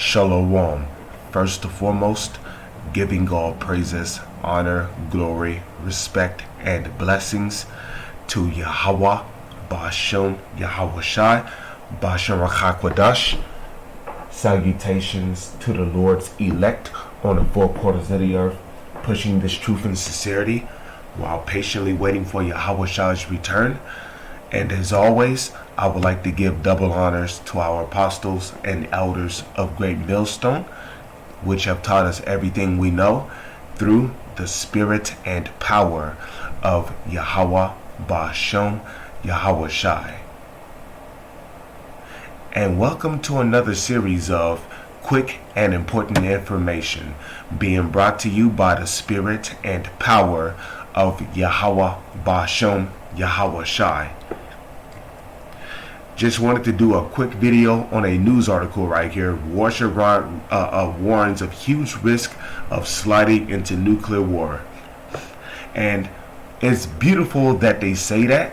Shalom. First and foremost, giving all praises, honor, glory, respect, and blessings to Yahweh, Ba'ashem, Yahweh Shai, Ba'ashem Rakakwadash. Salutations to the Lord's elect on the four quarters of the earth, pushing this truth and sincerity while patiently waiting for Yahweh Shai's return. And as always, I would like to give double honors to our apostles and elders of Great Millstone, which have taught us everything we know through the spirit and power of Yahweh Ba'ashem, Yahweh Shai. And welcome to another series of quick and important information being brought to you by the spirit and power of Yahweh Ba'ashem, Yahweh Shai. Just wanted to do a quick video on a news article right here. Russia warns of huge risk of sliding into nuclear war. And it's beautiful that they say that,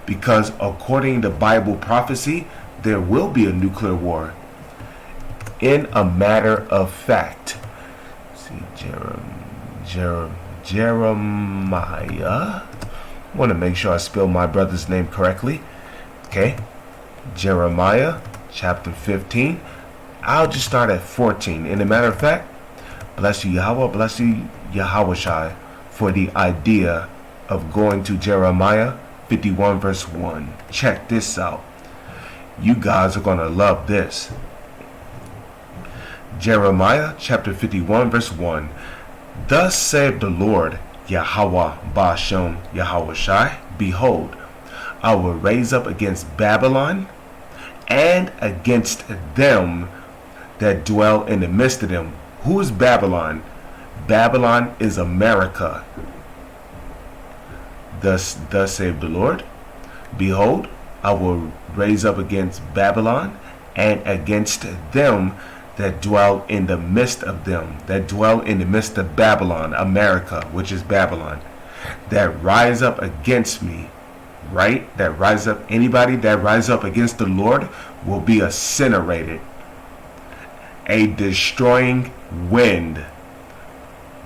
because according to Bible prophecy, there will be a nuclear war. In a matter of fact, see, Jeremiah. I want to make sure I spell my brother's name correctly. Okay. Jeremiah chapter 15. I'll just start at 14. In a matter of fact, bless you Yahweh, bless you Yahweh Shai for the idea of going to Jeremiah 51 verse 1. Check this out. You guys are going to love this. Jeremiah chapter 51 verse 1. Thus saith the Lord Yahweh Ba'ashem Yahweh Shai, behold, I will raise up against Babylon and against them that dwell in the midst of them. Who is Babylon? Babylon is America. Thus saith the Lord, behold, I will raise up against Babylon and against them that dwell in the midst of them, that dwell in the midst of Babylon, America, which is Babylon, that rise up against me. Right? That rise up, anybody that rise up against the Lord will be incinerated. A destroying wind.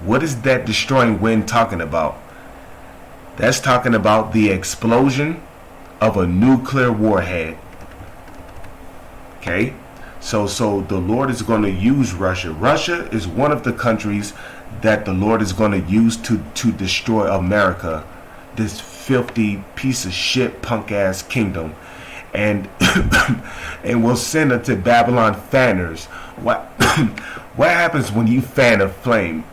What is that destroying wind talking about? That's talking about the explosion of a nuclear warhead. Okay? So the Lord is going to use Russia. Russia is one of the countries that the Lord is going to use to destroy America. This filthy piece of shit punk ass kingdom, and and will send it to Babylon fanners. What what happens when you fan a flame?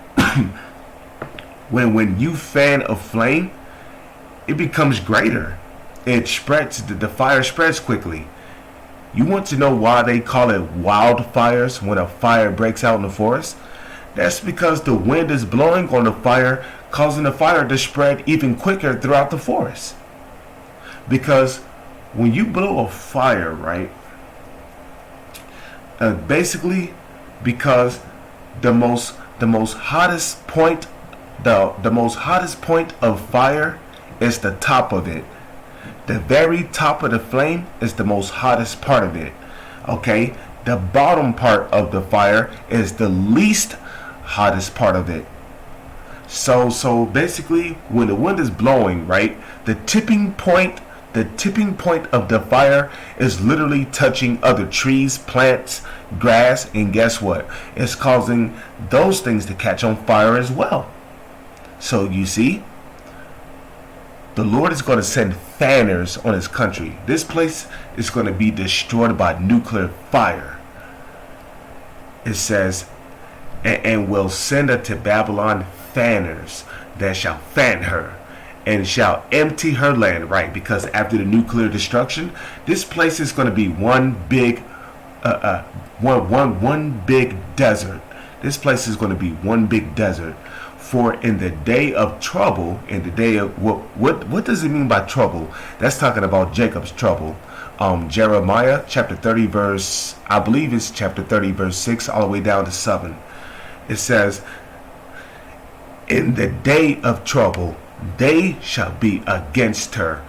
when you fan a flame, it becomes greater. It spreads. The fire spreads quickly. You want to know why they call it wildfires when a fire breaks out in the forest? That's because the wind is blowing on the fire, causing the fire to spread even quicker throughout the forest. Because when you blow a fire, right, basically because the most hottest point of fire is the top of it. The very top of the flame is the most hottest part of it. Okay, the bottom part of the fire is the least hottest part of it. So basically, when the wind is blowing, right, the tipping point of the fire is literally touching other trees, plants, grass, and guess what? It's causing those things to catch on fire as well. So you see, the Lord is going to send fanners on his country. This place is going to be destroyed by nuclear fire. It says, and will send unto Babylon fanners that shall fan her and shall empty her land. Right, because after the nuclear destruction, this place is going to be one big desert. This place is going to be one big desert. For in the day of trouble, in the day of what does it mean by trouble? That's talking about Jacob's trouble. Jeremiah chapter 30 verse, I believe it's chapter 30 verse 6 all the way down to 7. It says, in the day of trouble, they shall be against her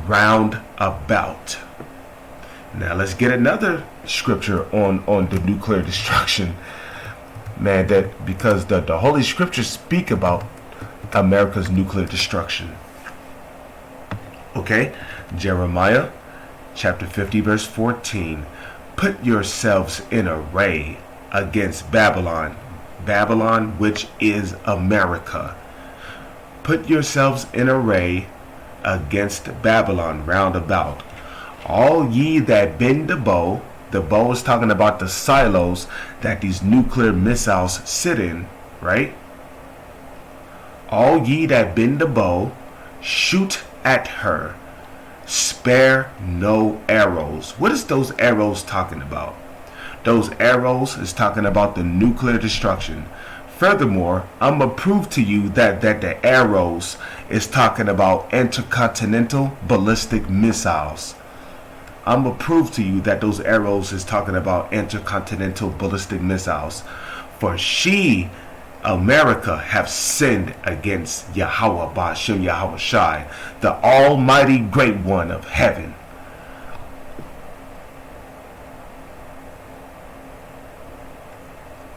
round about. Now let's get another scripture on the nuclear destruction, man. That because the Holy Scriptures speak about America's nuclear destruction. Okay, Jeremiah chapter 50 verse 14. Put yourselves in array against Babylon, Babylon which is America. Put yourselves in array against Babylon round about. All ye that bend the bow is talking about the silos that these nuclear missiles sit in, right? All ye that bend the bow, shoot at her, spare no arrows. What is those arrows talking about? Those arrows is talking about the nuclear destruction. Furthermore, I'm going to prove to you that the arrows is talking about intercontinental ballistic missiles. I'm going to prove to you that those arrows is talking about intercontinental ballistic missiles. For she, America, have sinned against Yahweh Ba'ashem Yahweh Shai, the Almighty Great One of heaven.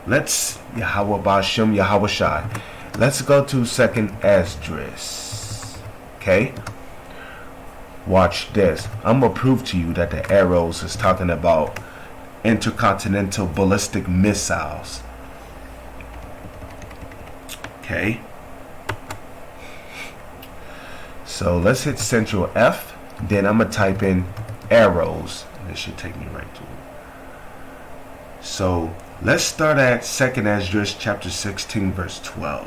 Let's Yahweh Ba'ashem Yahweh Shai. Let's go to 2nd Esdras. Okay? Watch this. I'm going to prove to you that the arrows is talking about intercontinental ballistic missiles. Okay? So let's hit Central F. Then I'm going to type in arrows. This should take me right to it. So let's start at 2nd Esdras chapter 16 verse 12.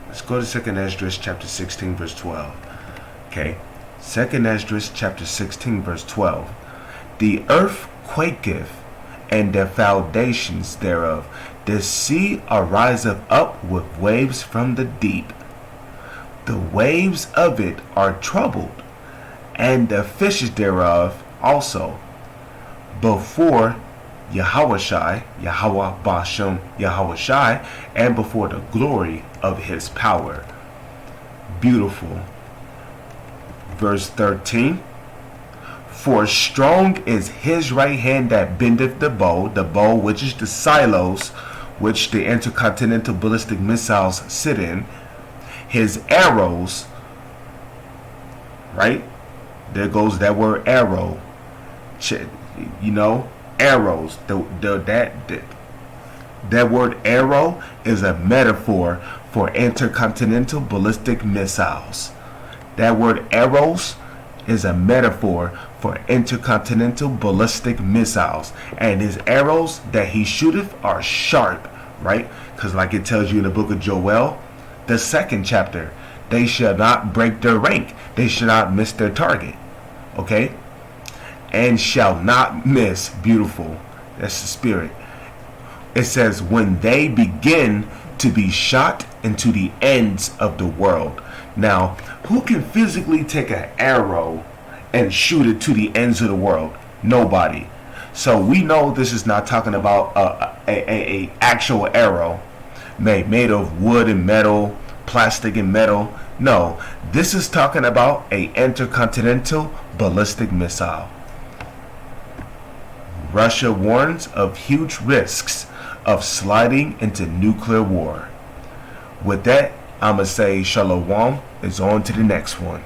Let's go to 2nd Esdras chapter 16 verse 12. Okay. 2nd Esdras chapter 16 verse 12. The earth quaketh, and the foundations thereof. The sea ariseth up with waves from the deep. The waves of it are troubled, and the fishes thereof also, before Yahweh Shai, Yahweh Ba'ashem Yahweh Shai, and before the glory of his power. Beautiful. Verse 13. For strong is his right hand that bendeth the bow which is the silos which the intercontinental ballistic missiles sit in. His arrows, right? There goes that word arrow. You know, arrows. That word arrow is a metaphor for intercontinental ballistic missiles. That word arrows is a metaphor for intercontinental ballistic missiles. And his arrows that he shooteth are sharp, right? Because like it tells you in the book of Joel, the 2nd chapter, they shall not break their rank. They shall not miss their target. Okay? And shall not miss. Beautiful. That's the spirit. It says, when they begin to be shot into the ends of the world. Now, who can physically take an arrow and shoot it to the ends of the world? Nobody. So we know this is not talking about a actual arrow made of wood and metal, plastic and metal. No, this is talking about a intercontinental ballistic missile. Russia warns of huge risks of sliding into nuclear war. With that, I'm going to say shalom is on to the next one.